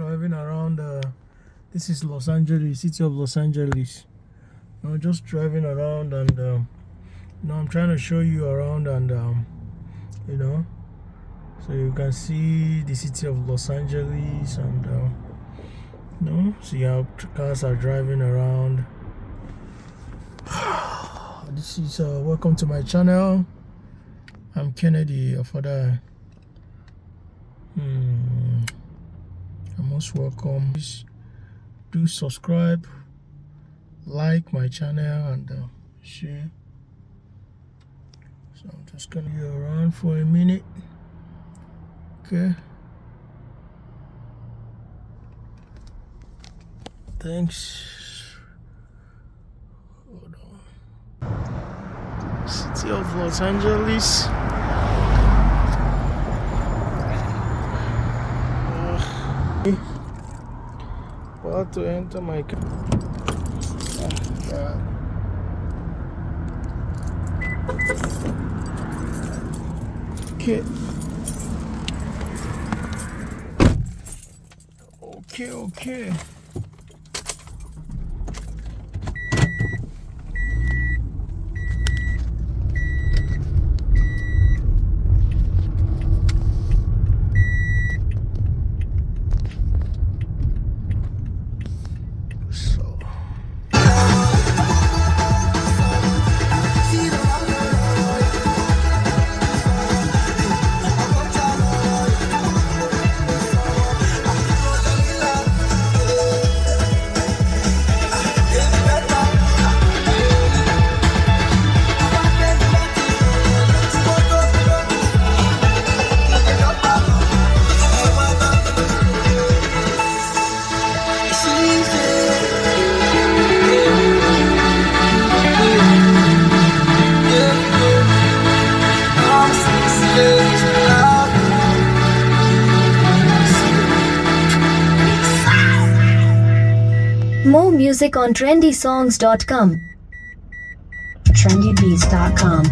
driving around. This is Los Angeles, city of Los Angeles. Just driving around, and I'm trying to show you around, and so you can see the city of Los Angeles, and see how cars are driving around. This is welcome to my channel. I'm Kennedy, your father. You're most welcome. Please do subscribe, like my channel, and share. So I'm just gonna be around for a minute. Okay. Thanks. Hold on. City of Los Angeles. About to enter my car. Okay. Okay. More music on trendysongs.com. trendybeats.com.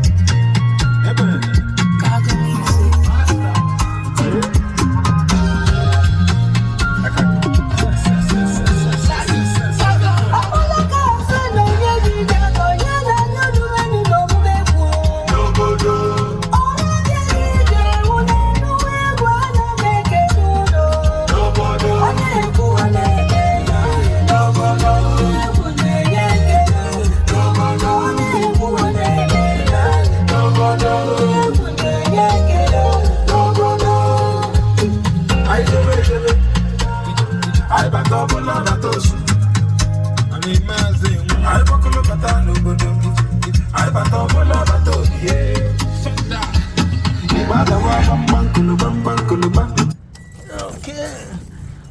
Okay,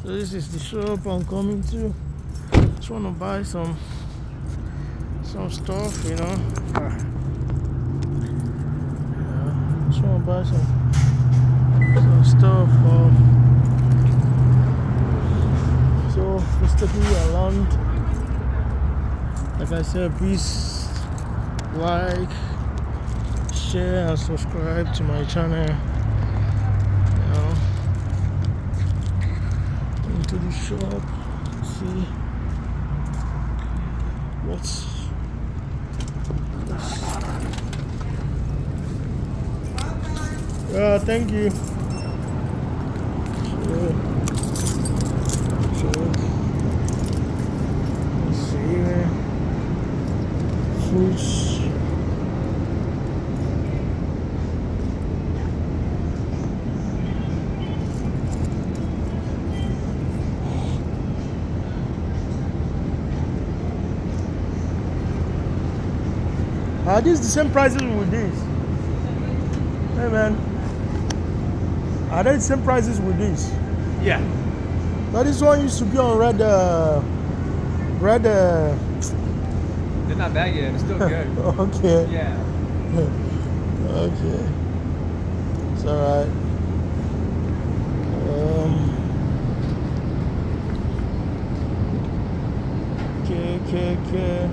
so this is the shop I'm coming to. Just want to buy some stuff, just want to buy some stuff. So let's take me around. Like I said, please like, share, and subscribe to my channel. Into the shop, see what's thank you. Let's see fruits. Are these the same prices with this? Hey man, are they the same prices with this? Yeah. But this one used to be on red. They're not bad yet. It's still good. Okay. Yeah. Okay. It's alright. Okay.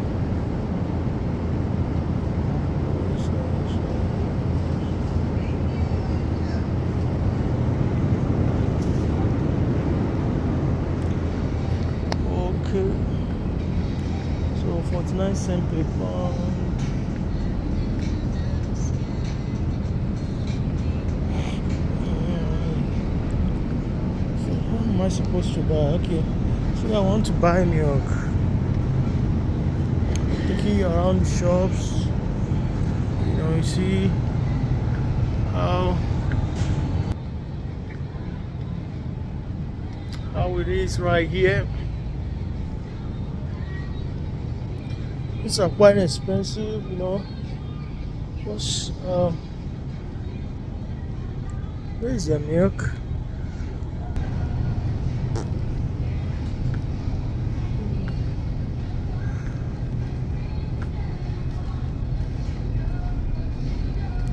Simply Bond. So how am I supposed to buy? Okay, so I want to buy milk. Taking you around the shops, you see how it is right here. These are quite expensive, Just where is the milk?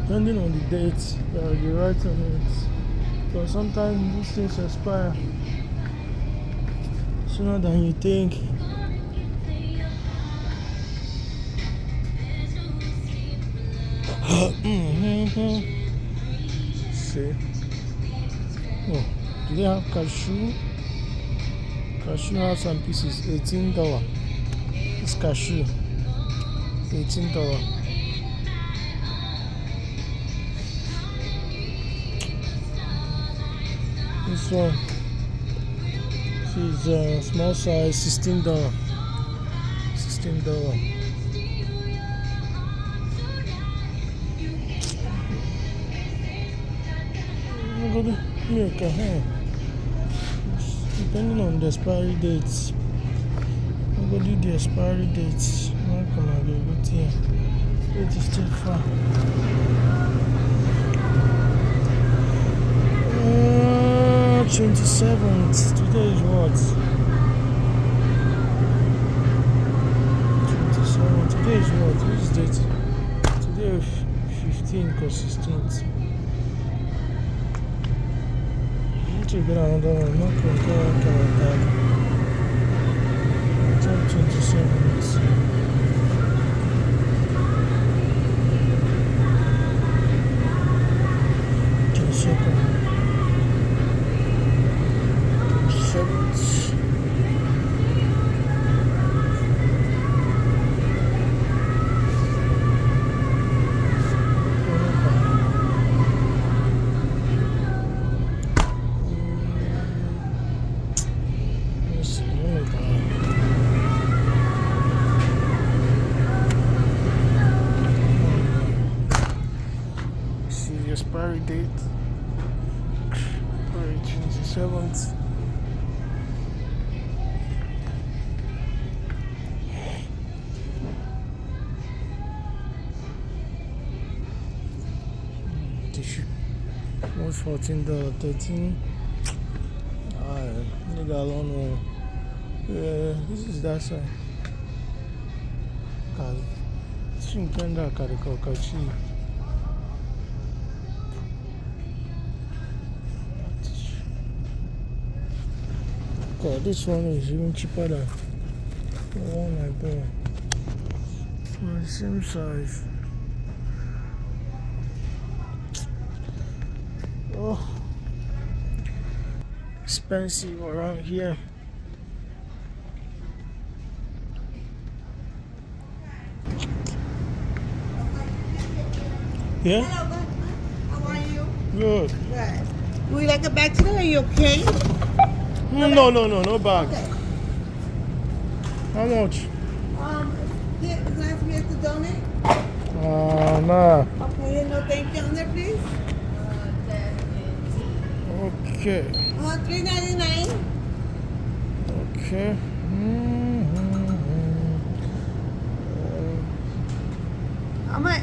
Depending on the date, you write on it. But sometimes these things expire sooner than you think. See. Oh, do they have cashew? Cashew has some pieces, $18. It's cashew. $18. This one. This is small size, $16. $16. Milk, depending on the expiry dates. I'm going to do the expiry dates. Not gonna be good here. It is still far. 27th. Today is what? 27th. Today is what? Which is date? Today is 15th or 16th. To get another one, not compare that. 27. Expiry date 27th. Tissue was $14, 13. Nigga, I don't know. This is that side. Shinkenda Karikokachi. God, this one is even cheaper than the one I bought. For the same size. Oh, expensive around here. Yeah? Hello, how are you? Good. Good. Would you like a bag today? Are you okay? No bag. Okay. How much? Yeah, is it nice for me to donate? Nah. Okay, no thank you on there, please. Okay. $3.99. Okay. How much?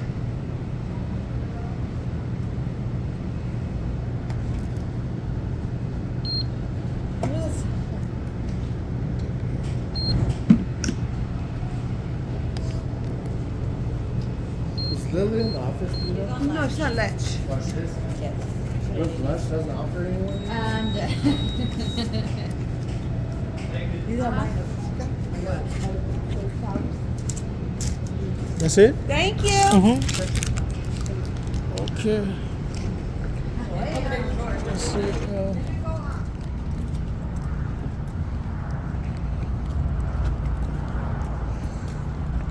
Is Lily in the office, do you know? No, it's not lunch. Watch this. Lunch doesn't offer anyone? You don't mind. That's it? Thank you. Okay. That's it.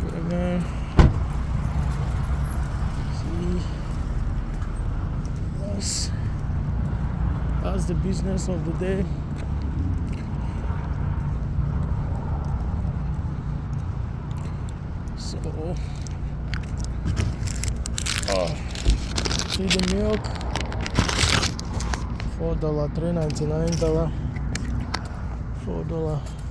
Okay, the business of the day. So, see the milk, $4, $3.99, $4.